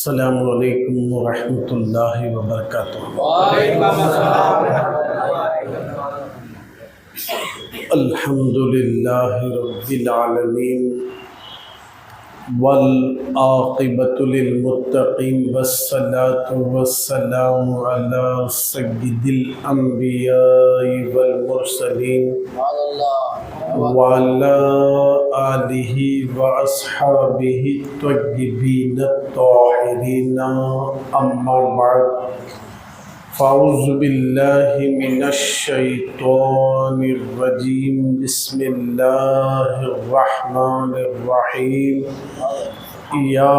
السلام علیکم ورحمۃ اللہ وبرکاتہ۔ وعلیکم السلام۔ الحمد للہ رب العالمین والعاقبۃ للمتقین والصلاۃ والسلام علی سید الانبیاء والمرسلین وعلی آلہ واصحابہ الطیبین الطاہرین، اما بعد فاعوذ باللہ من الشیطان الرجیم، بسم اللہ الرحمن الرحیم۔ یا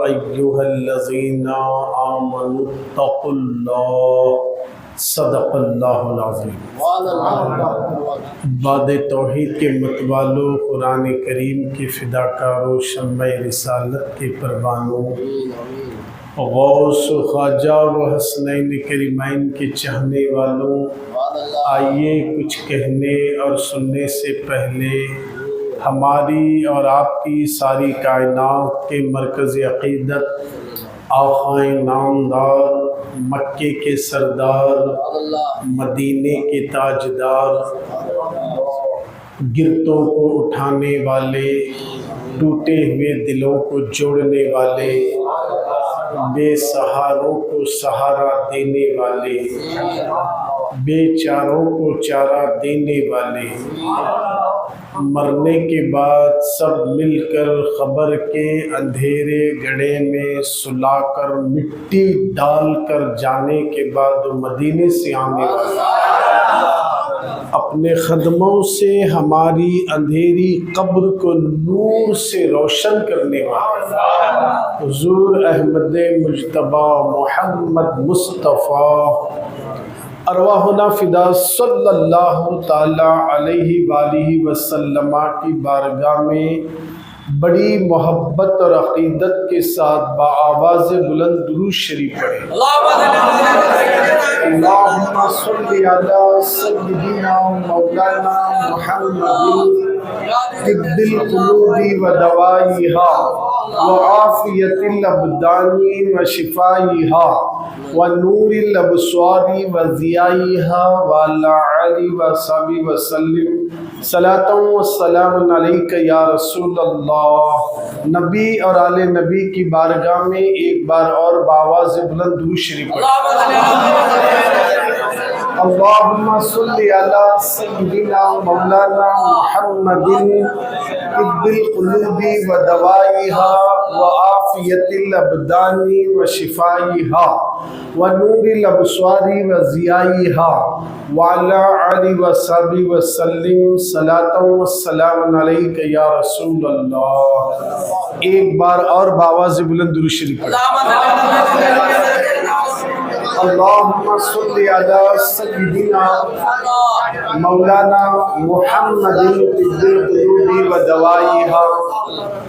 ایہا الذین آمنوا اتقوا اللہ، صدق اللہ العظیم۔ باد توحید کے متوالو، قرآن کریم کے فداکاروں، شمع رسالت کے پروانوں، غوث و خواجہ و حسنین کریمین کے چاہنے والوں، آئیے کچھ کہنے اور سننے سے پہلے ہماری اور آپ کی ساری کائنات کے مرکز عقیدت، آقائے نامدار، مکے کے سردار، مدینے کے تاجدار، گرتوں کو اٹھانے والے، ٹوٹے ہوئے دلوں کو جوڑنے والے، بے سہاروں کو سہارا دینے والے، بے چاروں کو چارہ دینے والے، مرنے کے بعد سب مل کر قبر کے اندھیرے گڑھے میں سلا کر مٹی ڈال کر جانے کے بعد مدینے سے آنے والے، اپنے قدموں سے ہماری اندھیری قبر کو نور سے روشن کرنے والے حضور احمد مجتبی محمد مصطفیٰ ارواحنا فدا صلی اللہ تعالی علیہ وآلہ وسلم کی بارگاہ میں بڑی محبت اور عقیدت کے ساتھ بآواز بلند درود شریف پڑھیں۔ اللہم صلی علی سیدنا مولانا محمد طب القلوب و دوائیہا وعافیت الابدان و شفائیہا ونور الابصار و ضیائیہا وعلی آلہ و صحبہ وسلم صلاۃ و سلام علیک یا رسول اللہ۔ نبی اور آل نبی کی بارگاہ میں ایک بار اور بآواز بلند درود شریف پڑھیں۔ اللہم صلی علی سیدنا مولانا محمد طب القلوب و دوائیہا وعافیت الابدان و شفائیہا ونور الابصار و ضیائیہا وعلی آلہ و صحبہ وسلم صلاۃ و سلام علیک یا رسول اللہ۔ ایک بار اور بآواز بلند درود شریف پڑھیں۔ اللہم صلی علی سیدنا مولانا محمد طب القلوب و دوائیہا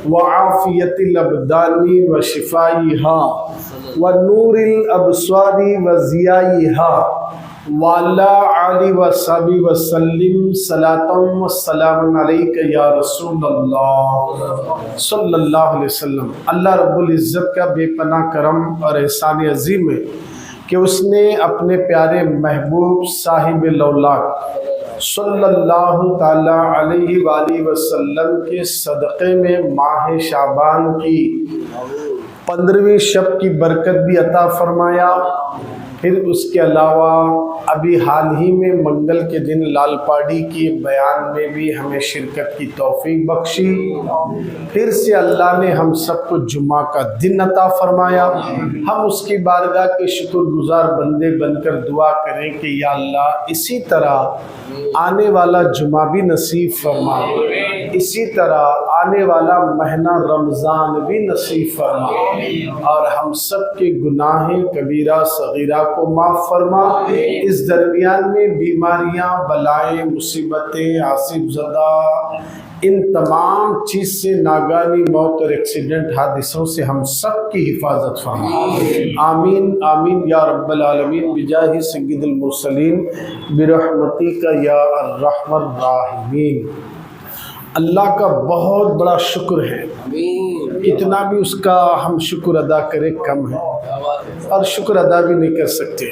وعافیت الابدان و شفائیہا ونور الابصار و ضیائیہا وعلی آلہ و صحبہ وسلم صلاۃ و سلام علیک یا رسول اللہ صلی اللہ علیہ وسلم۔ اللہ رب العزت کا بے پناہ کرم اور احسان عظیم ہے کہ اس نے اپنے پیارے محبوب صاحب لولاک صلی اللہ تعالی علیہ وآلہ وسلم کے صدقے میں ماہ شعبان کی 15ویں شب کی برکت بھی عطا فرمایا۔ پھر اس کے علاوہ ابھی حال ہی میں منگل کے دن لال پاڑی کی بیان میں بھی ہمیں شرکت کی توفیق بخشی۔ پھر سے اللہ نے ہم سب کو جمعہ کا دن عطا فرمایا۔ ہم اس کی بارگاہ کے شکر گزار بندے بن کر دعا کریں کہ یا اللہ اسی طرح آنے والا جمعہ بھی نصیب فرما، اسی طرح آنے والا مہینہ رمضان بھی نصیب فرما، اور ہم سب کے گناہ کبیرہ صغیرہ کو معاف فرما۔ اس درمیان میں بیماریاں، بلائیں، مصیبتیں، آصف زدہ ان تمام چیز سے ناگہانی موت اور ایکسیڈنٹ حادثوں سے ہم سب کی حفاظت فرما۔ آمین آمین یا رب العالمین بجاہ سید المرسلین برحمتک یا ارحم الراحمین۔ اللہ کا بہت بڑا شکر ہے، کتنا بھی اس کا ہم شکر ادا کریں کم ہے، اور شکر ادا بھی نہیں کر سکتے۔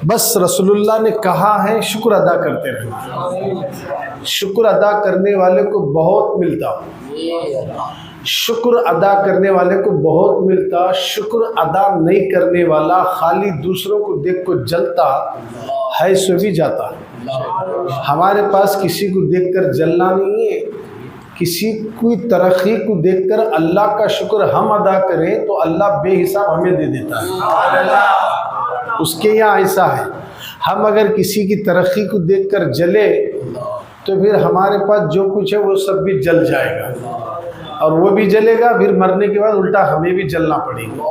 بس رسول اللہ نے کہا ہے شکر ادا کرتے رہنا، شکر ادا کرنے والے کو بہت ملتا، شکر ادا کرنے والے کو بہت ملتا، شکر ادا نہیں کرنے والا خالی دوسروں کو دیکھ کو جلتا ہے سو بھی جاتا۔ ہمارے پاس کسی کو دیکھ کر جلنا نہیں ہے، کسی کی ترقی کو دیکھ کر اللہ کا شکر ہم ادا کریں تو اللہ بے حساب ہمیں دے دیتا ہے۔ اس کے یہاں ایسا ہے، ہم اگر کسی کی ترقی کو دیکھ کر جلے تو پھر ہمارے پاس جو کچھ ہے وہ سب بھی جل جائے گا، اور وہ بھی جلے گا، پھر مرنے کے بعد الٹا ہمیں بھی جلنا پڑے گا۔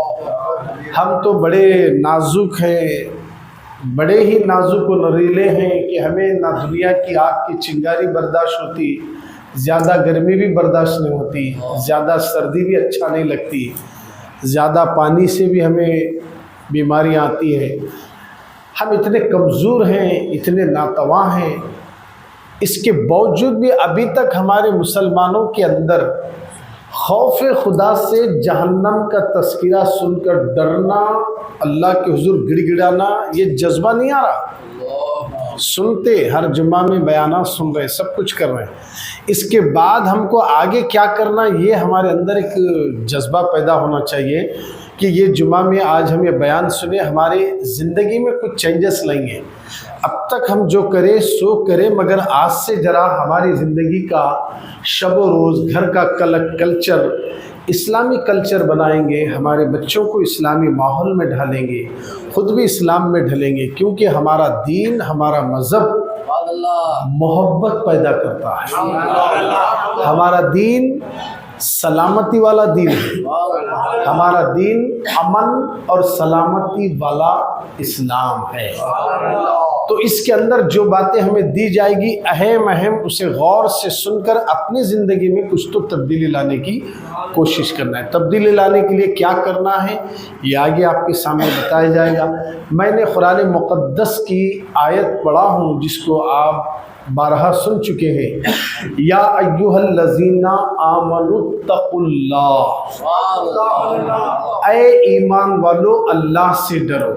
ہم تو بڑے نازک ہیں، بڑے ہی نازک و نریلے ہیں کہ ہمیں نہ دنیا کی آگ کی چنگاری برداشت ہوتی، زیادہ گرمی بھی برداشت نہیں ہوتی، زیادہ سردی بھی اچھا نہیں لگتی، زیادہ پانی سے بھی ہمیں بیماریاں آتی ہیں۔ ہم اتنے کمزور ہیں، اتنے ناتواں ہیں، اس کے باوجود بھی ابھی تک ہمارے مسلمانوں کے اندر خوف خدا سے جہنم کا تذکرہ سن کر ڈرنا، اللہ کے حضور گڑ گڑانا، یہ جذبہ نہیں آ رہا۔ سنتے ہر جمعہ میں بیانات سن رہے، سب کچھ کر رہے ہیں، اس کے بعد ہم کو آگے کیا کرنا، یہ ہمارے اندر ایک جذبہ پیدا ہونا چاہیے کہ یہ جمعہ میں آج ہم یہ بیان سنیں، ہماری زندگی میں کچھ چینجز لائیں گے۔ اب تک ہم جو کرے سو کرے، مگر آج سے ذرا ہماری زندگی کا شب و روز گھر کا کلچر اسلامی کلچر بنائیں گے، ہمارے بچوں کو اسلامی ماحول میں ڈھالیں گے، خود بھی اسلام میں ڈھلیں گے، کیونکہ ہمارا دین، ہمارا مذہب محبت پیدا کرتا ہے۔ ہمارا دین سلامتی والا دین ہے، ہمارا دین امن اور سلامتی والا اسلام ہے۔ تو اس کے اندر جو باتیں ہمیں دی جائے گی اہم اسے غور سے سن کر اپنی زندگی میں کچھ تو تبدیلی لانے کی کوشش کرنا ہے۔ تبدیلی لانے کے لیے کیا کرنا ہے یہ آگے آپ کے سامنے بتایا جائے گا۔ میں نے قرآن مقدس کی آیت پڑھا ہوں جس کو آپ بارہا سن چکے ہیں، یا ایھا الذین آمنوا اتقوا اللہ، اے ایمان والو اللہ سے ڈرو۔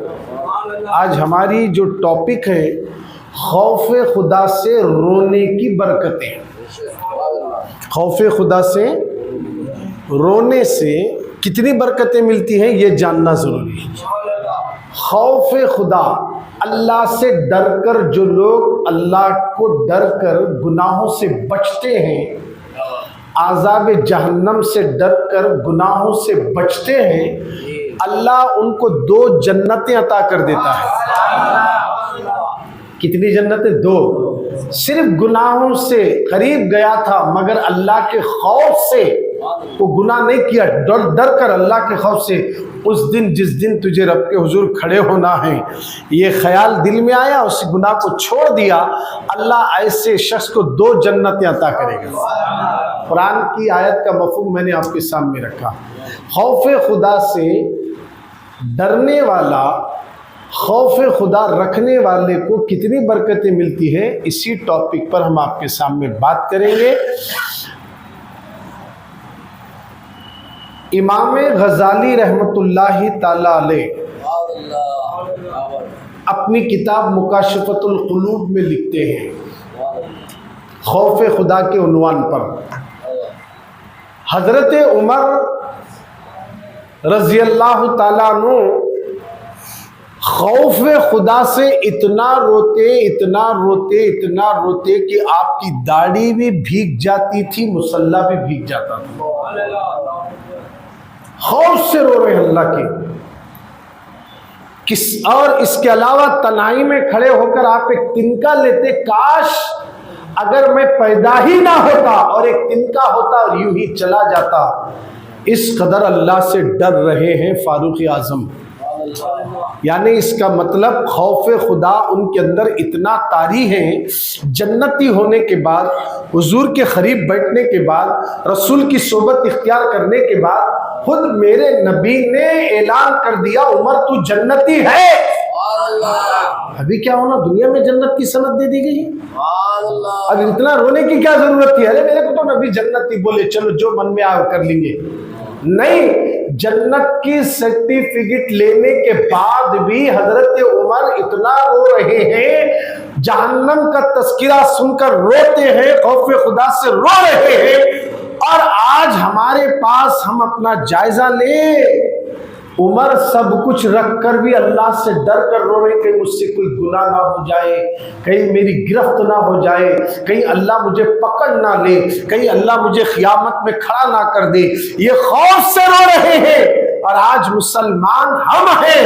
آج ہماری جو ٹاپک ہے خوف خدا سے رونے کی برکتیں۔ خوف خدا سے رونے سے کتنی برکتیں ملتی ہیں یہ جاننا ضروری ہے۔ خوف خدا، اللہ سے ڈر کر جو لوگ اللہ کو ڈر کر گناہوں سے بچتے ہیں، عذاب جہنم سے ڈر کر گناہوں سے بچتے ہیں، اللہ ان کو 2 جنتیں عطا کر دیتا ہے۔ کتنی جنتیں؟ 2۔ صرف گناہوں سے قریب گیا تھا مگر اللہ کے خوف سے وہ گناہ نہیں کیا، ڈر کر اللہ کے خوف سے۔ اس دن جس دن تجھے رب کے حضور کھڑے ہونا ہے، یہ خیال دل میں آیا، اس گناہ کو چھوڑ دیا، اللہ ایسے شخص کو 2 جنتیں عطا کرے گا۔ قرآن کی آیت کا مفہوم میں نے آپ کے سامنے رکھا۔ خوف خدا سے ڈرنے والا، خوف خدا رکھنے والے کو کتنی برکتیں ملتی ہیں، اسی ٹاپک پر ہم آپ کے سامنے بات کریں گے۔ امام غزالی رحمۃ اللہ تعالی علیہ اپنی کتاب مکاشفۃ القلوب میں لکھتے ہیں خوف خدا کے عنوان پر، حضرت عمر رضی اللہ تعالیٰ عنہ خوف خدا سے اتنا روتے کہ آپ کی داڑھی بھی بھیگ جاتی تھی، مصلی بھی بھیگ جاتا تھا۔ خوف سے رو رہے ہیں اللہ کے، اور اس کے علاوہ تنہائی میں کھڑے ہو کر آپ ایک تنکا لیتے، کاش اگر میں پیدا ہی نہ ہوتا اور ایک تنکا ہوتا اور یوں ہی چلا جاتا۔ اس قدر اللہ سے ڈر رہے ہیں فاروق اعظم۔ یعنی اس کا مطلب خوف خدا ان کے اندر اتنا طاری ہے، جنتی ہونے کے بعد، حضور کے قریب بیٹھنے کے بعد، رسول کی صحبت اختیار کرنے کے بعد، خود میرے نبی نے اعلان کر دیا عمر تو جنتی ہے۔ ابھی کیا ہونا, دنیا میں جنت کی سند دے دی گئی. سبحان اللہ. اب اتنا رونے کی کیا ضرورت تھی؟ ارے میرے کو تو نبی جنت ہی بولے, چلو جو من میں آئے کر لیں گے. نہیں, جنت کی سرٹیفکیٹ لینے کے بعد بھی حضرت عمر اتنا رو رہے ہیں, جہنم کا تذکرہ سن کر روتے ہیں, خوف خدا سے رو رہے ہیں. اور آج ہمارے پاس ہم اپنا جائزہ لیں, عمر سب کچھ رکھ کر بھی اللہ سے ڈر کر رو رہے کہ مجھ سے کوئی گناہ نہ ہو جائے, کہیں میری گرفت نہ ہو جائے, کہیں اللہ مجھے پکڑ نہ لے, کہیں اللہ مجھے قیامت میں کھڑا نہ کر دے. یہ خوف سے رو رہے ہیں. اور آج مسلمان ہم ہیں,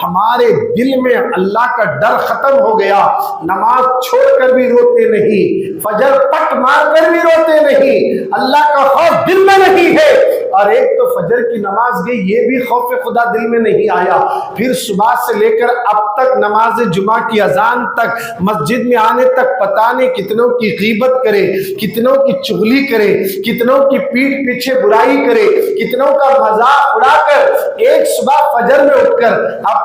ہمارے دل میں اللہ کا ڈر ختم ہو گیا. نماز چھوڑ کر بھی روتے نہیں, فجر پٹ مار کر بھی روتے نہیں, اللہ کا خوف دل میں نہیں ہے. اور ایک تو فجر کی نماز گئی, یہ بھی خوف خدا دل میں نہیں آیا. پھر صبح سے لے کر اب تک نماز جمعہ کی اذان تک, مسجد میں آنے تک پتہ نہیں کتنوں کی غیبت کرے, کتنوں کی چغلی کرے, کتنوں کی پیٹھ پیچھے برائی کرے, کتنوں کا مذاق اڑا کر ایک صبح فجر میں اٹھ کر اب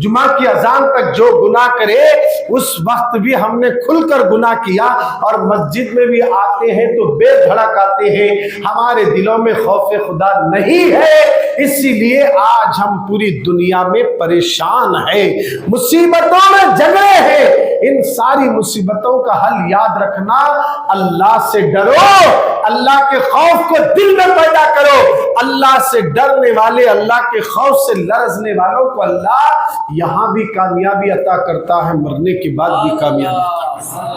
جمعہ کی اذان تک جو گناہ کرے, اس وقت بھی ہم نے کھل کر گناہ کیا. اور مسجد میں بھی آتے ہیں تو بے دھڑک آتے ہیں, ہمارے دلوں میں خوف خدا نہیں ہے. اسی لیے آج ہم پوری دنیا میں پریشان ہیں, مصیبتوں میں جگڑے ہیں. ان ساری مصیبتوں کا حل یاد رکھنا, اللہ سے ڈرو, اللہ کے خوف کو دل میں پیدا کرو. اللہ سے ڈرنے والے, اللہ کے خوف سے لرزنے والوں کو اللہ یہاں بھی کامیابی عطا کرتا ہے, مرنے کے بعد بھی کامیابی عطا کرتا ہے.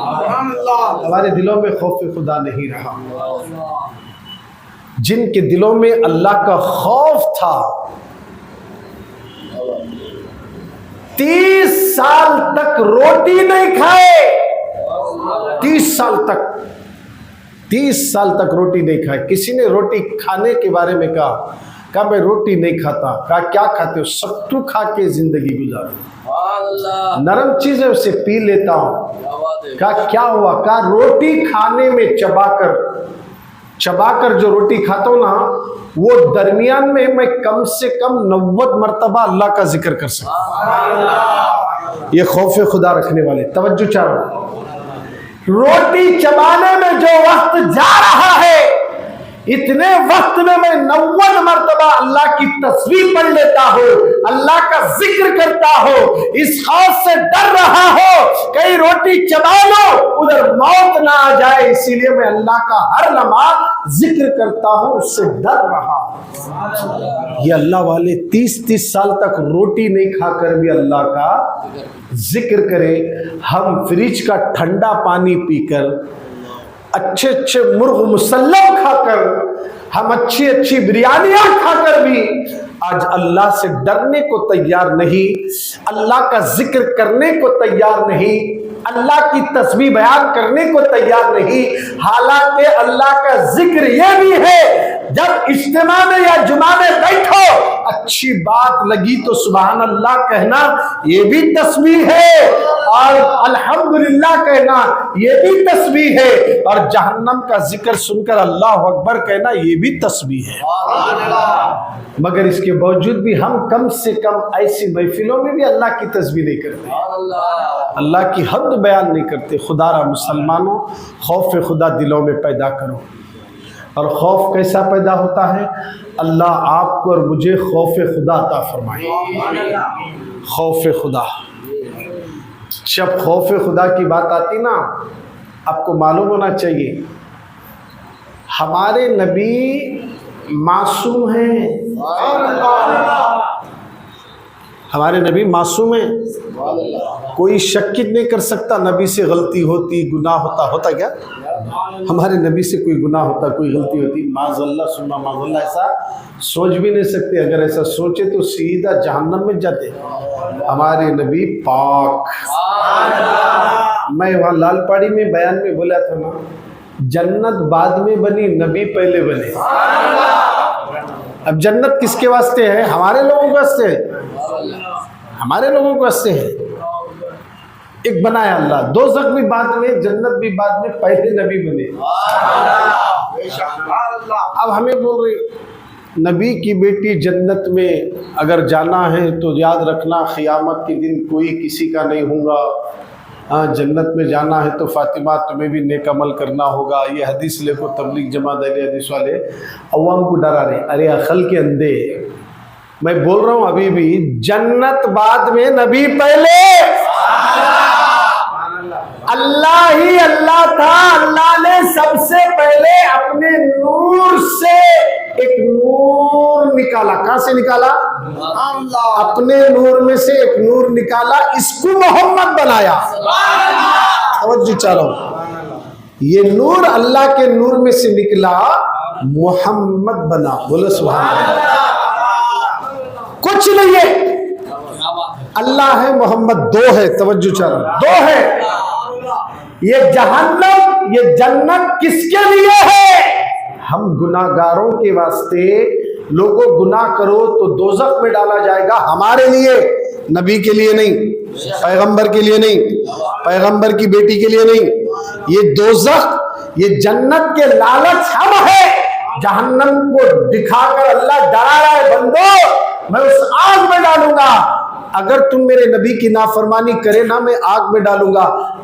ہمارے دلوں میں خوف خدا نہیں رہا. جن کے دلوں میں اللہ کا خوف تھا, 30 سال تک روٹی نہیں کھائے. 30 سال تک روٹی نہیں کھائے. کسی نے روٹی کھانے کے بارے میں کہا میں روٹی نہیں کھاتا. کہا کیا کھاتے ہو؟ ستو کھا کے زندگی گزارو, نرم چیزیں اسے پی لیتا ہوں. کہا کیا ہوا؟ کہا روٹی کھانے میں چبا کر جو روٹی کھاتا ہوں نا, وہ درمیان میں کم سے کم 90 مرتبہ اللہ کا ذکر کر سکتا. یہ خوف خدا رکھنے والے. توجہ چاہو, روٹی چبانے میں جو وقت جا رہا ہے, اتنے وقت میں 90 مرتبہ اللہ کی تسبیح پڑھ لیتا ہوں, اللہ کا ذکر کرتا ہوں. اس خوف سے ڈر رہا ہو کہیں روٹی چبا لو ادھر موت نہ آ جائے, اسی لیے میں اللہ کا ہر لمحہ ذکر کرتا ہوں, اس سے ڈر رہا ہوں. یہ اللہ والے 30 سال تک روٹی نہیں کھا کر بھی اللہ کا ذکر کرے. ہم فریج کا ٹھنڈا پانی پی کر, اچھے مرغ مسلم کھا کر, ہم اچھی بریانیاں کھا کر بھی آج اللہ سے ڈرنے کو تیار نہیں, اللہ کا ذکر کرنے کو تیار نہیں, اللہ کی تسبیح بیان کرنے کو تیار نہیں. حالانکہ اللہ کا ذکر یہ بھی ہے, جب اجتماع میں یا جمعہ میں بیٹھو, اچھی بات لگی تو سبحان اللہ کہنا یہ بھی تسبیح ہے, اور الحمدللہ کہنا یہ بھی تسبیح ہے, اور جہنم کا ذکر سن کر اللہ اکبر کہنا یہ بھی تسبیح ہے. مگر اس کے باوجود بھی ہم کم سے کم ایسی محفلوں میں بھی اللہ کی تسبیح نہیں کرتے, اللہ کی حمد بیان نہیں کرتے. خدا را مسلمانوں, خوف خدا دلوں میں پیدا کرو. اور خوف کیسا پیدا ہوتا ہے؟ اللہ آپ کو اور مجھے خوف خدا عطا فرمائے. خوف خدا, جب خوف خدا کی بات آتی نا, آپ کو معلوم ہونا چاہیے ہمارے نبی معصوم ہیں. ہمارے نبی معصوم ہیں, کوئی شک نہیں کر سکتا نبی سے غلطی ہوتی, گناہ ہوتا کیا؟ ہمارے نبی سے کوئی گناہ ہوتا, کوئی غلطی ہوتی, معاذ اللہ ثم معاذ اللہ, ایسا سوچ بھی نہیں سکتے. اگر ایسا سوچے تو سیدھا جہنم میں جاتے. ہمارے نبی پاک. میں وہاں لال پاڑی میں بیان میں بولا تھا نا, جنت بعد میں بنی, نبی پہلے بنے. اب جنت کس کے واسطے ہے؟ ہمارے لوگوں کے واسطے ہے, ہمارے لوگوں کے واسطے ہے. ایک بنایا اللہ, دوزخ بھی بعد میں, جنت بھی بعد میں, پہلے نبی بنے. اب ہمیں بول رہے نبی کی بیٹی جنت میں اگر جانا ہے تو یاد رکھنا قیامت کے دن کوئی کسی کا نہیں ہوگا. ہاں جنت میں جانا ہے تو فاطمہ تمہیں بھی نیک عمل کرنا ہوگا. یہ حدیث لے کو تبلیغ جماعت اہل حدیث والے عوام کو ڈرا رہے. ارے عقل کے اندھے، میں بول رہا ہوں ابھی بھی جنت بعد میں نبی پہلے. اللہ ہی اللہ تھا. اللہ نے سب سے پہلے اپنے نور سے ایک نور نکالا. کہاں سے نکالا؟ اپنے نور میں سے ایک نور نکالا، اس کو محمد بنایا. توجہ چاروں، یہ نور اللہ کے نور میں سے نکلا، محمد بنا. بولو سبحان اللہ. کچھ نہیں ہے، اللہ ہے، محمد دو ہے. توجہ چاروں، دو ہے. یہ جہنم یہ جنت کس کے لیے ہے؟ ہم گناہگاروں کے واسطے. لوگوں گناہ کرو تو دوزخ میں ڈالا جائے گا، ہمارے لیے، نبی کے لیے نہیں، پیغمبر کے لیے نہیں، پیغمبر کی بیٹی کے لیے نہیں. یہ دوزخ یہ جنت کے لالچ ہم ہے. جہنم کو دکھا کر اللہ ڈرا رہا ہے، بندو میں اس آگ میں ڈالوں گا. اگر تم میرے نبی کی نافرمانی کرے نا میں آگ میں ڈالوں گا،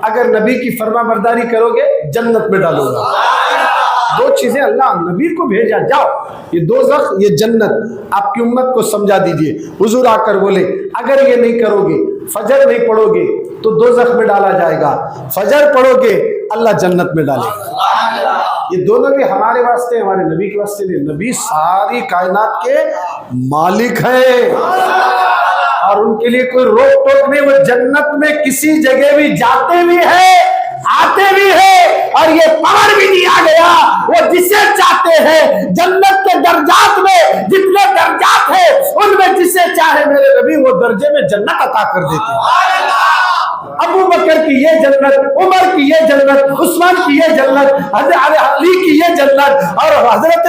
اگر نبی کی فرما برداری کرو گے جنت میں ڈالوں گا. دو چیزیں اللہ نبی کو بھیجا. جاؤ، یہ دوزخ یہ جنت آپ کی امت کو سمجھا دیجئے. حضور آ کر بولے اگر یہ نہیں کرو گے، فجر نہیں پڑھو گے تو دوزخ میں ڈالا جائے گا، فجر پڑھو گے اللہ جنت میں ڈالے گا. یہ دونوں بھی ہمارے واسطے، ہمارے نبی کے واسطے نہیں. نبی ساری کائنات کے مالک ہیں اور ان کے لیے کوئی روک ٹوک نہیں. وہ جنت میں کسی جگہ بھی جاتے بھی ہیں، آتے بھی ہیں، اور یہ پاور بھی دیا گیا وہ جسے چاہتے ہیں. جنت کے درجات میں جتنے درجات ہیں ان میں جسے چاہے میرے نبی وہ درجے میں جنت عطا کر دیتے ہیں. ابو بکر کی یہ جنت، عمر کی یہ جنت، عثمان کی یہ جنت، حضرت علی کی یہ جنت، اور حضرت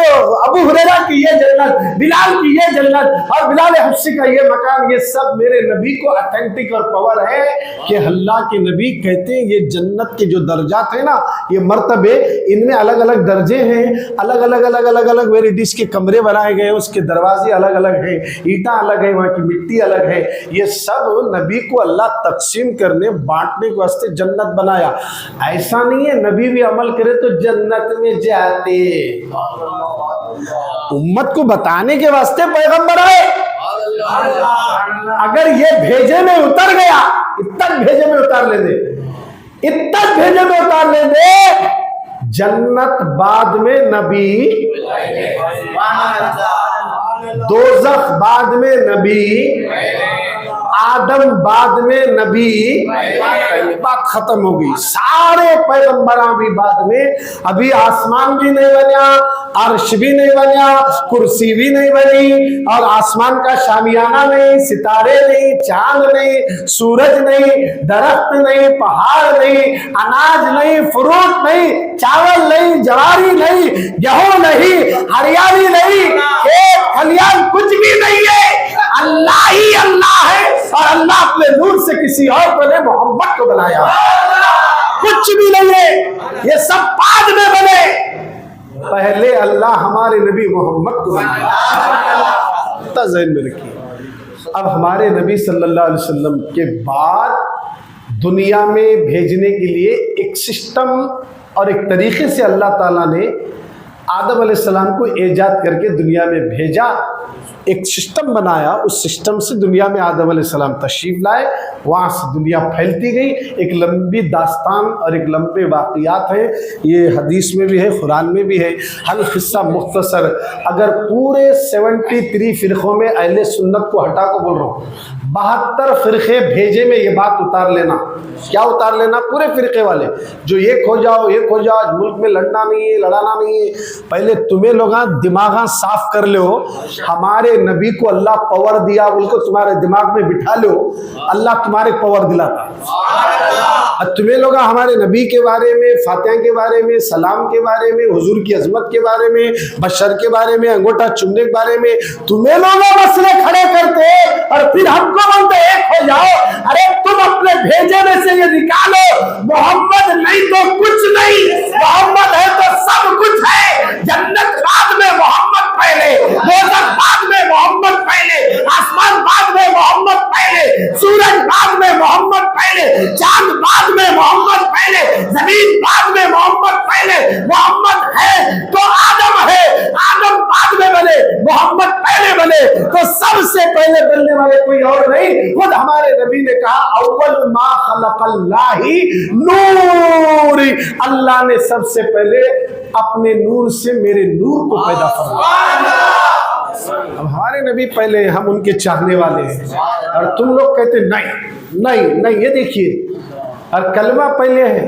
ابو ہریرہ کی یہ جنت، بلال کی یہ جنت، اور بلال حبشی کا یہ مکان. یہ سب میرے نبی کو اتھینٹک اور پاور ہے کہ اللہ کے نبی کہتے ہیں یہ جنت کے جو درجات ہیں نا، یہ مرتبے، ان میں الگ الگ درجے ہیں، الگ الگ الگ الگ الگ ویرائٹیز کے کمرے بنائے گئے، اس کے دروازے الگ الگ ہیں، اینٹاں الگ ہیں، وہاں کی مٹی الگ ہے. یہ سب نبی کو اللہ تقسیم کرنے بانٹنے کے واسطے جنت بنایا. ایسا نہیں ہے نبی بھی عمل کرے تو جنت میں جاتے. امت کو بتانے کے واسطے پیغمبر آئے. اگر یہ بھیجے میں اتر گیا، اتنا بھیجے میں اتار لے دے، اتنا بھیجے میں اتار لے دے، جنت بعد میں نبی، دوزخ بعد میں نبی، آدم بعد میں نبی. بات ختم ہو گئی. سارے پیغمبراں بھی بعد میں. ابھی آسمان بھی نہیں بنیا، عرش بھی نہیں بنیا، کرسی بھی نہیں بنی، اور آسمان کا شامیانہ نہیں، ستارے نہیں، چاند نہیں، سورج نہیں، درخت نہیں، پہاڑ نہیں، اناج نہیں، فروٹ نہیں، چاول نہیں، جواری نہیں، گیہوں نہیں، ہریالی نہیں، کھیت کھلیان کچھ بھی نہیں ہے. اللہ ہی اللہ ہے، اور اللہ اپنے نور سے کسی اور کو نے محمد کو بنایا. کچھ بھی نہیں ہے، یہ سب بعد میں بنے. پہلے اللہ ہمارے نبی محمد کو بنایا. ذہن میں رکھیے. اب ہمارے نبی صلی اللہ علیہ وسلم کے بعد دنیا میں بھیجنے کے لیے ایک سسٹم اور ایک طریقے سے اللہ تعالیٰ نے آدم علیہ السلام کو ایجاد کر کے دنیا میں بھیجا. ایک سسٹم بنایا، اس سسٹم سے دنیا میں آدم علیہ السلام تشریف لائے، وہاں سے دنیا پھیلتی گئی. ایک لمبی داستان اور ایک لمبے واقعات ہیں. یہ حدیث میں بھی ہے، قرآن میں بھی ہے. ہر قصہ مختصر. اگر پورے 73 فرقوں میں اہل سنت کو ہٹا کو بول رہا ہوں، 72 فرقے بھیجے میں یہ بات اتار لینا. کیا اتار لینا؟ پورے فرقے والے جو ایک ہو جاؤ، ایک ہو جاؤ. ملک میں لڑنا نہیں ہے، لڑانا نہیں ہے. پہلے تمہیں لوگ دماغ صاف کر لو. ہمارے نبی کو اللہ پاور دیا، بول کو تمہارے دماغ میں بٹھا لو، اللہ تمہارے پاور دلاتا. تمہیں لوگ ہمارے نبی کے بارے میں، فاتحہ کے بارے میں، سلام کے بارے میں، حضور کی عظمت کے بارے میں، بشر کے بارے میں، انگوٹھا چومنے کے بارے میں تمہیں لوگ مسئلے کھڑے کرتے اور پھر ہم کو بولتے ایک ہو جاؤ. ارے تم اپنے بھیجے میں سے یہ نکالو، محمد نہیں تو کچھ نہیں، محمد ہے تو سب کچھ ہے. جنت بعد میں، محمد پہلے. تو سب سے پہلے بننے والے کوئی اور نہیں، خود ہمارے نبی نے کہا اول ما خلق اللہ نور، اللہ نے سب سے پہلے اپنے نور سے میرے نور کو پیدا فرمایا۔ اب ہمارے نبی پہلے ہیں، ہم ان کے چاہنے والے ہیں، اور تم لوگ کہتے نہیں نہیں نہیں۔ یہ دیکھیے، اور کلمہ پہلے ہے،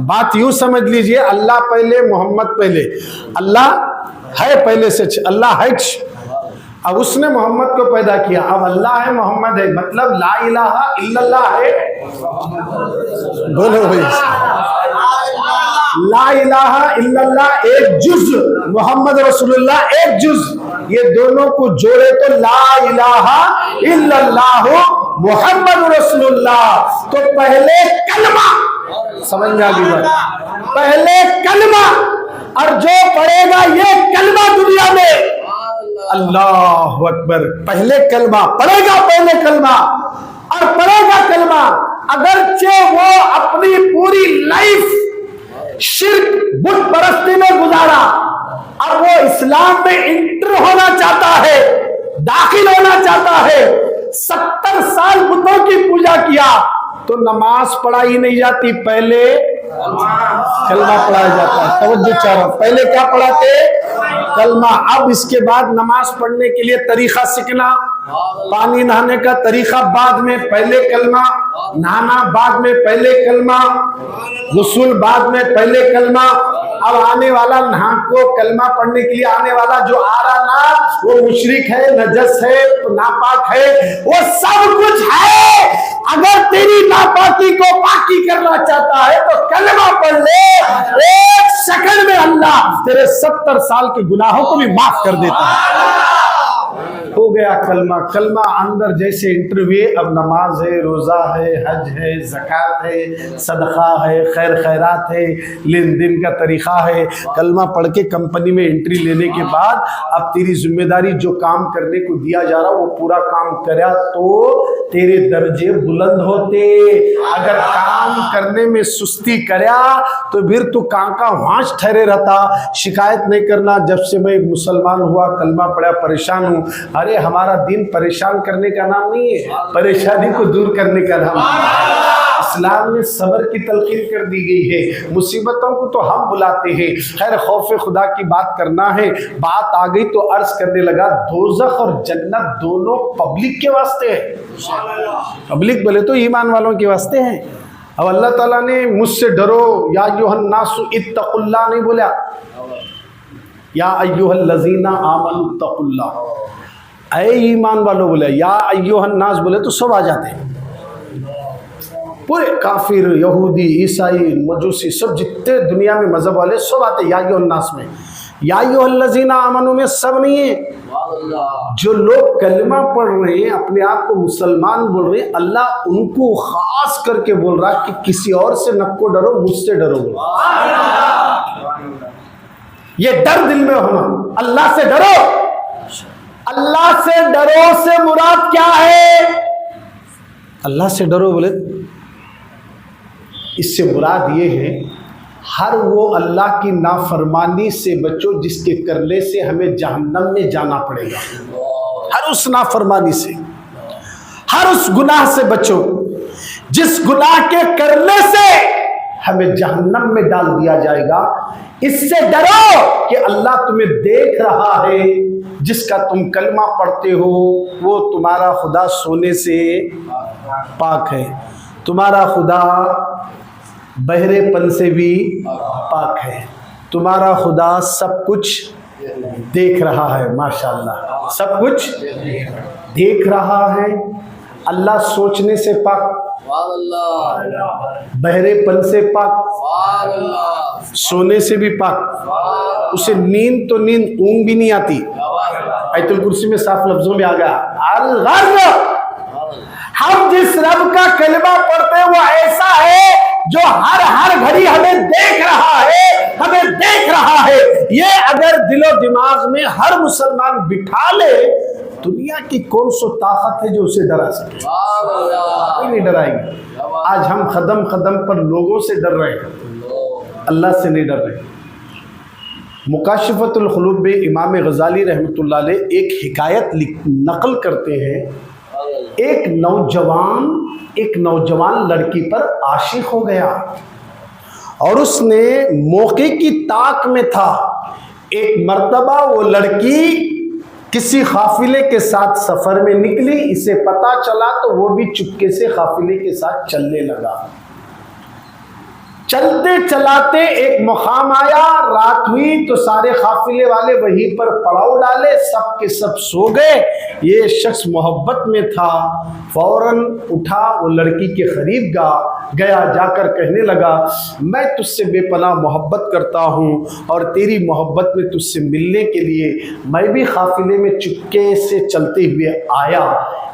بات یوں سمجھ لیجئے، اللہ پہلے محمد پہلے، اللہ ہے پہلے سے، اللہ ہے، اب اس نے محمد کو پیدا کیا، اب اللہ ہے محمد ہے، مطلب لا الہ الا اللہ ہے۔ بولو بھائی، لا الہ الا اللہ ایک جز، محمد رسول اللہ ایک جز، یہ دونوں کو جوڑے تو لا الہ الا اللہ محمد رسول اللہ۔ تو پہلے کلمہ، سمجھ میں آگئی بات، پہلے کلمہ، اور جو پڑھے گا یہ کلمہ دنیا میں، اللہ اکبر، پہلے کلمہ پڑھے گا، پہلے کلمہ، اور پڑھے گا کلمہ، اگرچہ وہ اپنی پوری لائف شرک بت پرستی میں گزارا، اب وہ اسلام میں انٹر ہونا چاہتا ہے، داخل ہونا چاہتا ہے، 70 سال بتوں کی پوجا کیا تو نماز پڑھائی نہیں جاتی، پہلے کلمہ پڑھایا جاتا ہے۔ توجہ چاہ رہا ہوں، پہلے کیا پڑھاتے؟ کلمہ۔ اب اس کے بعد نماز پڑھنے کے لیے طریقہ سیکھنا، پانی نہانے کا طریقہ بعد میں، پہلے کلمہ، نہانا بعد میں، پہلے کلمہ، غسل بعد میں، پہلے کلمہ۔ اب آنے والا نہا کو کلمہ پڑھنے کے لیے آنے والا جو آ رہا نا، وہ مشرک ہے، نجس ہے، ناپاک ہے، وہ سب کچھ ہے، اگر تیری ناپاکی کو پاکی کرنا چاہتا ہے تو کلمہ پڑھ لے، ایک سیکنڈ میں اللہ تیرے 70 سال کے گناہوں کو بھی معاف کر دیتا ہے۔ ہو گیا کلمہ، کلمہ اندر جیسے انٹر ہوئے، اب نماز ہے، روزہ ہے، حج ہے، زکوٰۃ ہے، صدقہ ہے، خیر خیرات ہے، لین دین کا طریقہ ہے۔ کلمہ پڑھ کے کمپنی میں انٹری لینے کے بعد اب تیری ذمہ داری جو کام کرنے کو دیا جا رہا وہ پورا کام کریا تو تیرے درجے بلند ہوتے، اگر کام کرنے میں سستی کریا تو پھر تو کانکا وانچ ٹھہرے رہتا۔ شکایت نہیں کرنا جب سے میں مسلمان ہوا، کلمہ پڑھا، پریشان ہوں، ارے ہمارا دین پریشان کرنے کا نام نہیں ہے، پریشانی کو دور کرنے کا نام ہے۔ اسلام میں صبر کی تلقین کر دی گئی ہے، مصیبتوں کو تو ہم بلاتے ہیں، خیر خوف خدا کی بات کرنا ہے۔ بات آ گئی تو عرض کرنے لگا، دوزخ اور جنت دونوں پبلک کے واسطے ہے، پبلک بولے تو ایمان والوں کے واسطے ہیں۔ اب اللہ تعالیٰ نے مجھ سے ڈرو، یا ایھا الناس اتقوا اللہ نہیں بولا، یا ایھا الذین آمنوا اتقوا اللہ، اے ایمان والوں بولے، یا ایھا الناس بولے تو سب آ جاتے ہیں، پورے کافر، یہودی، عیسائی، مجوسی، سب جتنے دنیا میں مذہب والے سب آتے ہیں یا ایھا الناس میں۔ یا ایھا الذین آمنوا میں سب نہیں ہے، جو لوگ کلمہ پڑھ رہے ہیں، اپنے آپ کو مسلمان بول رہے ہیں، اللہ ان کو خاص کر کے بول رہا کہ کسی اور سے نکو ڈرو، مجھ سے ڈرو۔ یہ ڈر دل میں ہونا، اللہ سے ڈرو۔ اللہ سے ڈرو سے مراد کیا ہے؟ اللہ سے ڈرو بولے اس سے مراد یہ ہے ہر وہ اللہ کی نافرمانی سے بچو جس کے کرنے سے ہمیں جہنم میں جانا پڑے گا، ہر اس نافرمانی سے، ہر اس گناہ سے بچو جس گناہ کے کرنے سے ہمیں جہنم میں ڈال دیا جائے گا۔ اس سے ڈرو کہ اللہ تمہیں دیکھ رہا ہے، جس کا تم کلمہ پڑھتے ہو وہ تمہارا خدا سونے سے پاک ہے، تمہارا خدا بہرے پن سے بھی پاک ہے، تمہارا خدا سب کچھ دیکھ رہا ہے۔ ماشاءاللہ، سب کچھ دیکھ رہا ہے۔ اللہ سوچنے سے پاک، بہرے پن سے پاک، سونے سے بھی پاک، اسے نیند تو نیند اونگ بھی نہیں آتی۔ آیت الکرسی میں صاف لفظوں میں آ گیا الغرب۔ ہم جس رب کا کلمہ پڑھتے ہیں وہ ایسا ہے جو ہر گھڑی ہمیں دیکھ رہا ہے، ہمیں دیکھ رہا ہے۔ یہ اگر دل و دماغ میں ہر مسلمان بٹھا لے، دنیا کی کون سو طاقت ہے جو اسے ڈرا سکے؟ کوئی نہیں ڈرائے گی۔ آج ہم قدم قدم پر لوگوں سے ڈر رہے ہیں، اللہ سے نہیں ڈر رہے۔ مکاشفۃ القلوب میں امام غزالی رحمۃ اللہ علیہ ایک حکایت نقل کرتے ہیں. ایک نوجوان لڑکی پر عاشق ہو گیا اور اس نے موقع کی طاق میں تھا. ایک مرتبہ وہ لڑکی کسی قافلے کے ساتھ سفر میں نکلی. اسے پتا چلا تو وہ بھی چپکے سے قافلے کے ساتھ چلنے لگا. چلتے چلاتے ایک مقام آیا، رات ہوئی تو سارے قافلے والے وہیں پر پڑاؤ ڈالے، سب کے سب سو گئے. یہ شخص محبت میں تھا، فوراً اٹھا، وہ لڑکی کے قریب گیا، جا کر کہنے لگا میں تجھ سے بے پناہ محبت کرتا ہوں اور تیری محبت میں تجھ سے ملنے کے لیے میں بھی قافلے میں چپکے سے چلتے ہوئے آیا.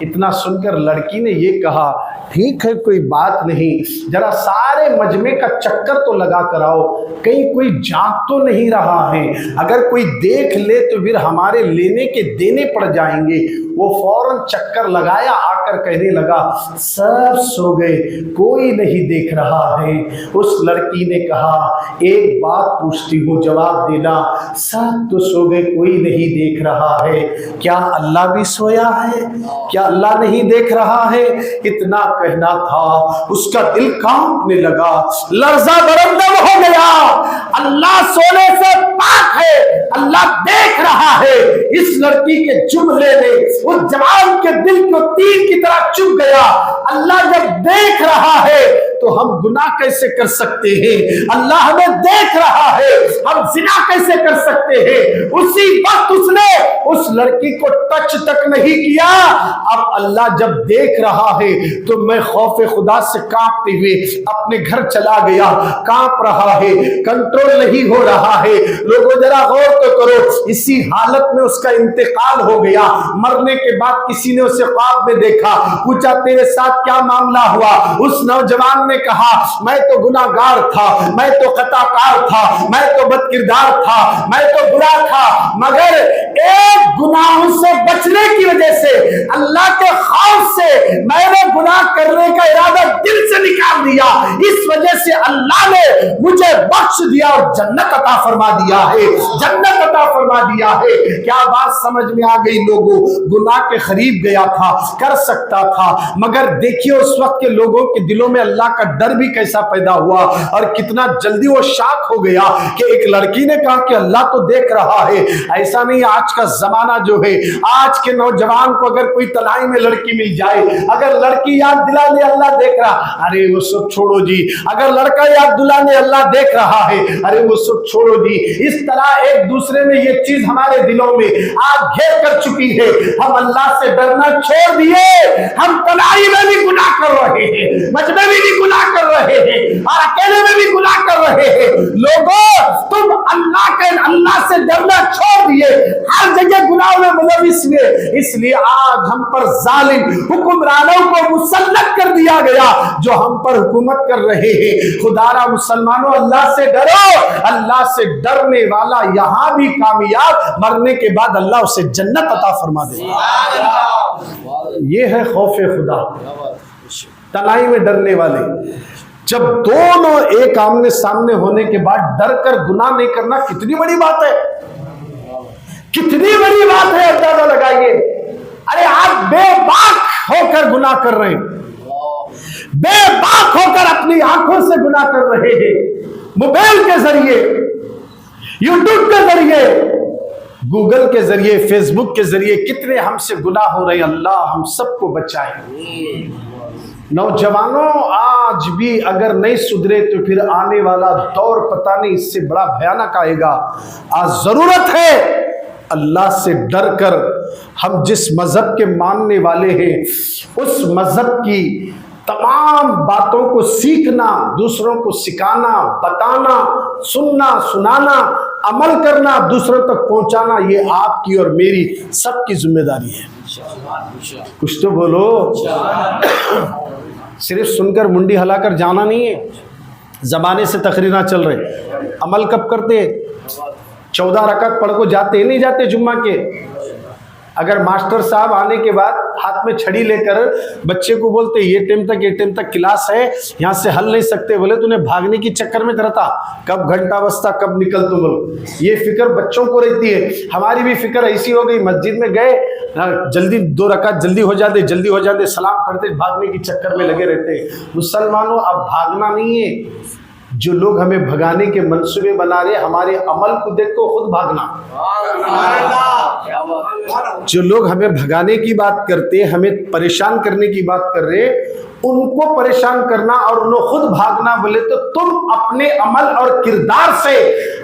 اتنا سن کر لڑکی نے یہ کہا ٹھیک ہے کوئی بات نہیں، ذرا سارے مجمع کا چکر تو لگا کر آؤ، کہیں کوئی جاگ تو نہیں رہا ہے، اگر کوئی دیکھ لے تو پھر ہمارے لینے کے دینے پڑ جائیں گے. وہ فوراً چکر لگایا، آ کر کہنے لگا سب سو گئے، کوئی نہیں دیکھ رہا ہے. اس لڑکی نے کہا ایک بات پوچھتی ہوں جواب دینا، سب تو سو گئے کوئی نہیں دیکھ رہا ہے، کیا اللہ بھی سویا ہے؟ کیا اللہ نہیں دیکھ رہا ہے؟ اتنا کہنا تھا اس کا دل کانپنے لگا، لرزہ برندم ہو گیا. اللہ سونے سے پاک ہے، اللہ دیکھ رہا ہے. اس لڑکی کے جملے نے اس جوان کے دل کو تیر کی طرح چبھ گیا. اللہ جب دیکھ رہا ہے تو ہم گناہ کیسے کر سکتے ہیں؟ اللہ ہمیں دیکھ رہا ہے، ہم زنا کیسے کر سکتے ہیں؟ اسی وقت اس نے اس لڑکی کو ٹچ تک نہیں کیا. اب اللہ جب دیکھ رہا ہے تو میں خوف خدا سے کانپتے ہوئے اپنے گھر چلا گیا. کانپ رہا ہے، کنٹرول نہیں ہو رہا ہے. لوگوں ذرا غور تو کرو، اسی حالت میں اس کا انتقال ہو گیا. مرنے کے بعد کسی نے اسے خواب میں دیکھا، پوچھا تیرے ساتھ کیا معاملہ ہوا؟ اس نوجوان نے کہا میں تو گناہ گار تھا، میں تو خطا کار تھا، میں تو بد کردار تھا، میں تو برا تھا، مگر ایک گناہ سے بچنے کی وجہ سے، اللہ کے خوف سے میں نے گناہ کرنے کا ارادہ دل سے نکال دیا. اس وجہ سے اللہ نے مجھے بخش دیا اور جنت عطا فرما دیا ہے، جنت عطا فرما دیا ہے. کیا بات سمجھ میں آ گئی لوگوں؟ گناہ کے قریب گیا تھا، کر سکتا تھا، مگر دیکھیے اس وقت کے لوگوں کے دلوں میں اللہ کا ڈر بھی کیسا پیدا ہوا اور کتنا جلدی وہ شاک ہو گیا کہ ایک لڑکی نے کہا کہ اللہ تو دیکھ رہا ہے. ایسا نہیں، آج کا زمانہ جو ہے، آج کے نوجوان کو اگر کوئی تلائی میں لڑکی مل جائے، اگر لڑکی یاد دلا لے اللہ دیکھ رہا، ارے وہ سب چھوڑو جی. اگر لڑکا یاد دلا لے اللہ دیکھ رہا ہے، ارے وہ سب چھوڑو جی. اس طرح ایک دوسرے میں یہ چیز ہمارے دلوں میں آگ گھیر کر چکی ہے. ہم اللہ سے ڈرنا چھوڑ دیے، ہم تنہائی میں بھی گناہ کر رہے ہیں، مجمع میں بھی گناہ کر رہے ہیں اور اکیلے میں بھی گناہ کر رہے ہیں. لوگوں تم اللہ سے ڈرنا چھوڑ دیے، ہر جگہ گناہوں میں ملوث ہوئے. اس لیے آج ہم پر ظالم حکمرانوں کو مسلط کر دیا گیا جو ہم پر حکومت کر رہے ہیں. خدا را مسلمانوں اللہ سے ڈرو. اللہ سے ڈرنے والا یہاں بھی کامیاب، مرنے کے بعد اللہ اسے جنت عطا فرما دے. یہ ہے خوف خدا، تنہائی میں ڈرنے والے. جب دونوں ایک آمنے سامنے ہونے کے بعد ڈر کر گناہ نہیں کرنا کتنی بڑی بات ہے، کتنی بڑی بات ہے. اندازہ لگائیے، ارے آپ بے باک ہو کر گناہ کر رہے ہیں، بے باک ہو کر اپنی آنکھوں سے گناہ کر رہے ہیں، موبائل کے ذریعے، یوٹیوب کے ذریعے، گوگل کے ذریعے، فیس بک کے ذریعے کتنے ہم سے گناہ ہو رہے ہیں. اللہ ہم سب کو بچائے. نوجوانوں آج بھی اگر نہیں سدھرے تو پھر آنے والا دور پتہ نہیں اس سے بڑا بھیانک آئے گا. آج ضرورت ہے اللہ سے ڈر کر ہم جس مذہب کے ماننے والے ہیں اس مذہب کی تمام باتوں کو سیکھنا، دوسروں کو سکھانا، بتانا، سننا، سنانا، عمل کرنا، دوسروں تک پہنچانا، یہ آپ کی اور میری سب کی ذمہ داری ہے. کچھ تو بولو. صرف سن کر منڈی ہلا کر جانا نہیں ہے. زمانے سے تقریریں چل رہے، عمل کب کرتے؟ 14 رکعت پڑھ کو جاتے نہیں جاتے جمعہ کے؟ اگر ماسٹر صاحب آنے کے بعد ہاتھ میں چھڑی لے کر بچے کو بولتے یہ ٹائم تک کلاس ہے، یہاں سے ہل نہیں سکتے، بولے تو انہیں بھاگنے کی چکر میں کرتا کب گھنٹہ بستا کب نکل تو بولو، یہ فکر بچوں کو رہتی ہے۔ ہماری بھی فکر ایسی ہو گئی، مسجد میں گئے جلدی 2 رکعت جلدی ہو جاتے سلام کرتے بھاگنے کی چکر میں لگے رہتے۔ مسلمانوں اب بھاگنا نہیں ہے، جو لوگ ہمیں بھگانے کے منصوبے بنا رہے ہمارے عمل کو دیکھ کو خود بھاگنا۔ جو لوگ ہمیں بھگانے کی بات کرتے، ہمیں پریشان کرنے کی بات کر رہے، ان کو پریشان کرنا اور انہیں خود بھاگنا بولے تو تم اپنے عمل اور کردار سے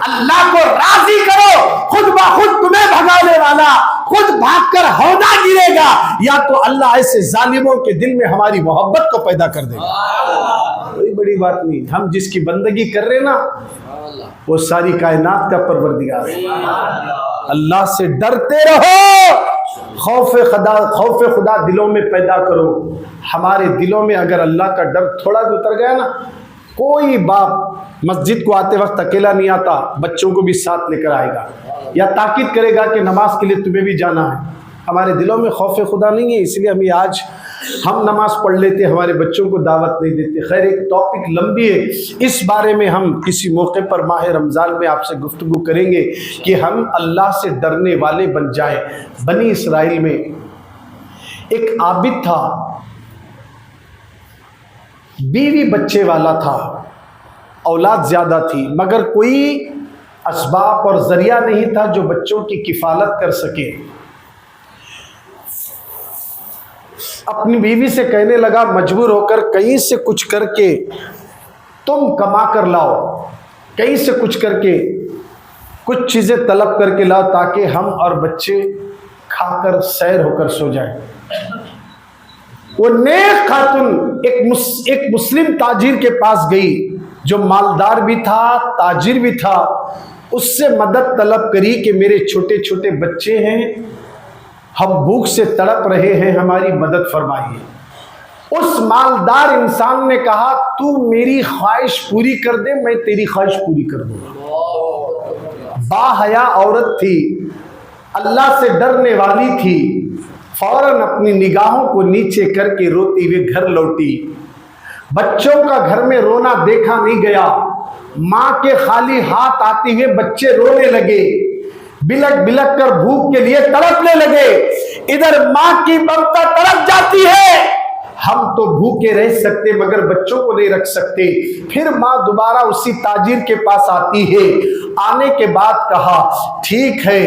اللہ کو راضی کرو، خود بخود تمہیں بھگانے والا خود بھاگ کر ہودا گرے گا، یا تو اللہ ایسے ظالموں کے دل میں ہماری محبت کو پیدا کر دے گا۔ کوئی بڑی بات نہیں، ہم جس کی بندگی کر رہے نا وہ ساری کائنات کا پروردگار ہے۔ اللہ سے ڈرتے رہو، خوف خدا دلوں میں پیدا کرو۔ ہمارے دلوں میں اگر اللہ کا ڈر تھوڑا بھی اتر گیا نا، کوئی باپ مسجد کو آتے وقت اکیلا نہیں آتا، بچوں کو بھی ساتھ لے کر آئے گا یا تاکید کرے گا کہ نماز کے لیے تمہیں بھی جانا ہے۔ ہمارے دلوں میں خوف خدا نہیں ہے، اس لیے ہم نماز پڑھ لیتے، ہمارے بچوں کو دعوت نہیں دیتے۔ خیر ایک ٹاپک لمبی ہے، اس بارے میں ہم کسی موقع پر ماہ رمضان میں آپ سے گفتگو کریں گے کہ ہم اللہ سے ڈرنے والے بن جائیں۔ بنی اسرائیل میں ایک عابد تھا، بیوی بچے والا تھا، اولاد زیادہ تھی، مگر کوئی اسباب اور ذریعہ نہیں تھا جو بچوں کی کفالت کر سکے۔ اپنی بیوی سے کہنے لگا مجبور ہو کر کہیں سے کچھ کر کے تم کما کر لاؤ، کہیں سے کچھ کر کے کچھ چیزیں طلب کر کے لاؤ تاکہ ہم اور بچے کھا کر سیر ہو کر سو جائیں۔ وہ نیک خاتون ایک مسلم تاجر کے پاس گئی جو مالدار بھی تھا تاجر بھی تھا، اس سے مدد طلب کری کہ میرے چھوٹے چھوٹے بچے ہیں، ہم بھوک سے تڑپ رہے ہیں، ہماری مدد فرمائیے۔ اس مالدار انسان نے کہا تو میری خواہش پوری کر دے، میں تیری خواہش پوری کر دوں گا۔ باحیا عورت تھی، اللہ سے ڈرنے والی تھی، فوراً اپنی نگاہوں کو نیچے کر کے روتی ہوئے گھر لوٹی۔ بچوں کا گھر میں رونا دیکھا نہیں گیا، ماں کے خالی ہاتھ آتے ہوئے بچے رونے لگے، بلک بلک کر بھوک کے لیے تڑپنے لگے۔ ادھر ماں کی ممتا تڑپ جاتی ہے، ہم تو بھوکے رہ سکتے مگر بچوں کو نہیں رکھ سکتے۔ پھر ماں دوبارہ اسی تاجر کے پاس آتی ہے، آنے کے بعد کہا ٹھیک ہے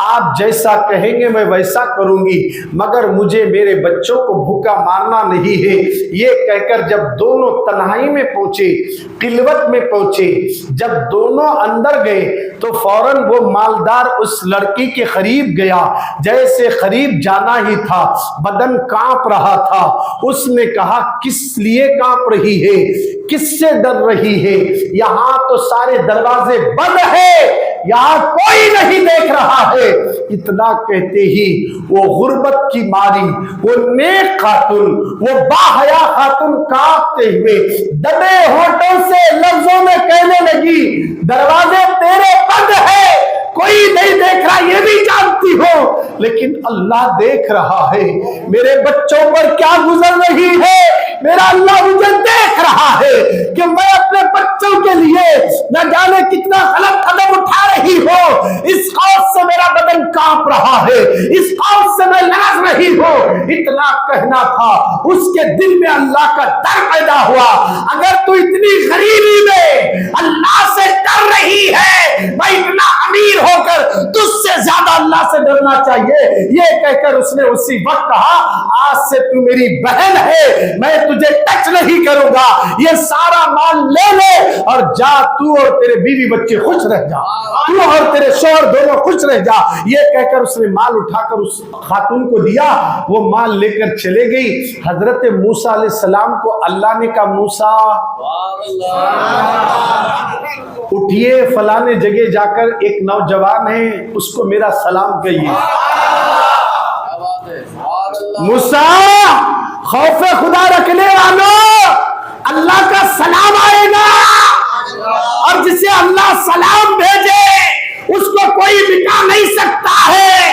آپ جیسا کہیں گے میں ویسا کروں گی، مگر مجھے میرے بچوں کو بھوکا مارنا نہیں ہے۔ یہ کہہ کر جب دونوں تنہائی میں پہنچے، خلوت میں پہنچے، جب دونوں اندر گئے تو فوراً وہ مالدار اس لڑکی کے قریب گیا، جیسے قریب جانا ہی تھا بدن کانپ رہا تھا۔ اس نے کہا کس لیے کانپ رہی ہے، کس سے ڈر رہی ہے؟ یہاں تو سارے دروازے بند ہیں، یہاں کوئی نہیں دیکھ رہا ہے۔ اتنا کہتے ہی وہ غربت کی ماری وہ نیک خاتون، وہ باحیا خاتون کانپتے ہوئے دبے ہونٹوں سے لفظوں میں کہنے لگی دروازے تیرے بند ہیں، کوئی نہیں دیکھ رہا یہ بھی جانتی ہو، لیکن اللہ دیکھ رہا ہے میرے بچوں پر کیا گزر رہی ہے۔ میرا اللہ مجھے دیکھ رہا ہے کہ میں اپنے بچوں کے لیے نہ جانے کتنا غلط قدم اٹھا رہی ہوں، اس خوف سے میرا بدن کانپ رہا ہے، اس خوف سے میں لرز رہی ہوں۔ اتنا کہنا تھا، اس کے دل میں اللہ کا ڈر پیدا ہوا۔ اگر تو اتنی غریبی میں اللہ سے ڈر رہی ہے، میں اتنا امیر ہو کر تجھ سے زیادہ اللہ سے ڈرنا چاہیے۔ یہ کہہ کر اس نے اسی وقت کہا آج سے تو میری بہن ہے، میں تجھے ٹچ نہیں کروں گا، یہ سارا مال لے لے اور جا، تو اور تیرے بیوی بچے خوش رہ جا، تو اور تیرے شوہر دونوں خوش رہ جا۔ یہ کہہ کر اس نے مال اٹھا کر اس خاتون کو دیا، وہ مال لے کر چلے گئی۔ حضرت موسیٰ علیہ السلام کو اللہ نے کہا موسیٰ اٹھئے فلانے جگہ جا کر ایک نوجوان ہے اس کو میرا سلام کہیے۔ موسیٰ خوف خدا رکھنے والوں، اللہ کا سلام آئے گا، اور جسے اللہ سلام بھیجے اس کو کوئی مٹا نہیں سکتا ہے،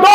2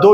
2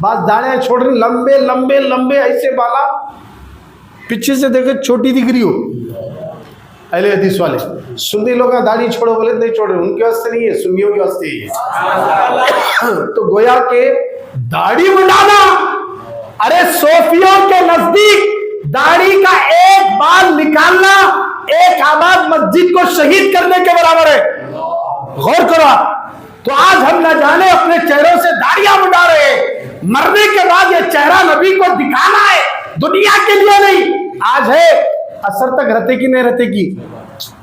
بعض داڑیاں چھوڑ رہے لمبے لمبے لمبے ایسے بالا, پیچھے سے دیکھے چھوٹی دکھ رہی ہو. اہل حدیث والے سنی لوگ داڑھی چھوڑو بولے نہیں چھوڑ رہے, ان کے واسطے نہیں ہے, سنیوں کے واسطے ہی ہے. تو گویا کہ داڑھی منڈانا, ارے صوفیوں کے نزدیک داڑھی کا ایک بال نکالنا ایک آباد مسجد کو شہید کرنے کے برابر ہے. غور کرو. تو آج ہم نہ جانے اپنے چہروں سے داڑیاں منڈا رہے ہیں, مرنے کے بعد یہ چہرہ نبی کو دکھانا ہے, دنیا کے لیے نہیں. آج ہے اثر تک رہتے کی نہیں رہتے کی,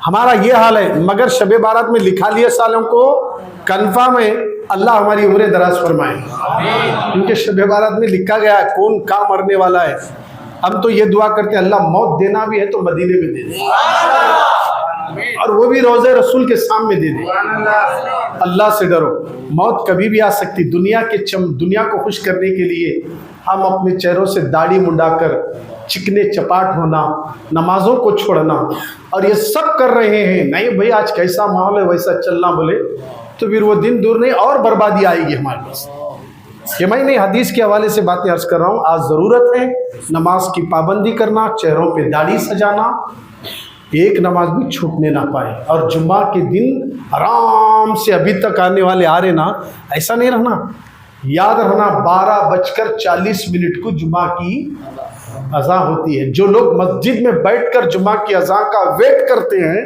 ہمارا یہ حال ہے. مگر شب بارات میں لکھا لیے سالوں کو کنفرم ہے, اللہ ہماری عمریں دراز فرمائے. کیونکہ شب بارات میں لکھا گیا ہے کون کہاں مرنے والا ہے. ہم تو یہ دعا کرتے ہیں اللہ موت دینا بھی ہے تو مدینے میں دے دے, اور وہ بھی روضہ رسول کے سامنے دے دے. اللہ سے ڈرو, موت کبھی بھی آ سکتی. دنیا کو خوش کرنے کے لیے ہم اپنے چہروں سے داڑھی منڈا کر چکنے چپاٹ ہونا, نمازوں کو چھوڑنا, اور یہ سب کر رہے ہیں. نہیں بھائی آج کیسا ماحول ہے ویسا چلنا بولے تو پھر وہ دن دور نہیں اور بربادی آئے گی ہمارے پاس. یہ میں نہیں حدیث کے حوالے سے باتیں عرض کر رہا ہوں. آج ضرورت ہے نماز کی پابندی کرنا, چہروں پہ داڑھی سجانا, ایک نماز بھی چھوٹنے نہ پائے. اور جمعہ کے دن آرام سے ابھی تک آنے والے آ رہے نا, ایسا نہیں رہنا. یاد رکھنا 12:40 کو جمعہ کی اذان ہوتی ہے. جو لوگ مسجد میں بیٹھ کر جمعہ کی اذان کا ویٹ کرتے ہیں,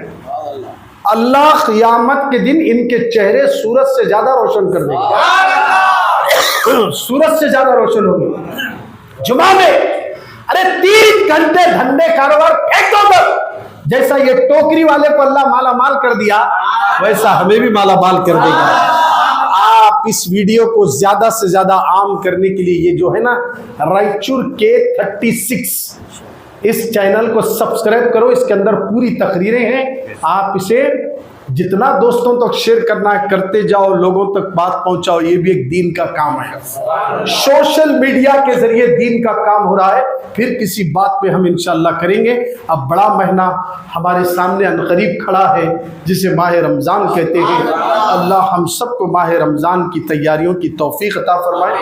اللہ قیامت کے دن ان کے چہرے سورج سے زیادہ روشن کر دیں گے. سورج سے زیادہ روشن ہوں گے جمعہ میں. ارے 3 گھنٹے دھندے کاروبار پھینک دو کر, جیسا یہ ٹوکری والے کو اللہ مالا مال کر دیا ویسا ہمیں بھی مالا مال کر دے گا. آپ اس ویڈیو کو زیادہ سے زیادہ عام کرنے کے لیے یہ جو ہے نا رائچور K36 اس چینل کو سبسکرائب کرو. اس کے اندر پوری تقریریں ہیں. آپ اسے جتنا دوستوں تک شیئر کرنا ہے کرتے جاؤ, لوگوں تک بات پہنچاؤ. یہ بھی ایک دین کا کام ہے. سوشل میڈیا کے ذریعے دین کا کام ہو رہا ہے. پھر کسی بات پہ ہم انشاءاللہ کریں گے. اب بڑا مہینہ ہمارے سامنے عنقریب کھڑا ہے جسے ماہ رمضان کہتے ہیں. اللہ ہم سب کو ماہ رمضان کی تیاریوں کی توفیق عطا فرمائے.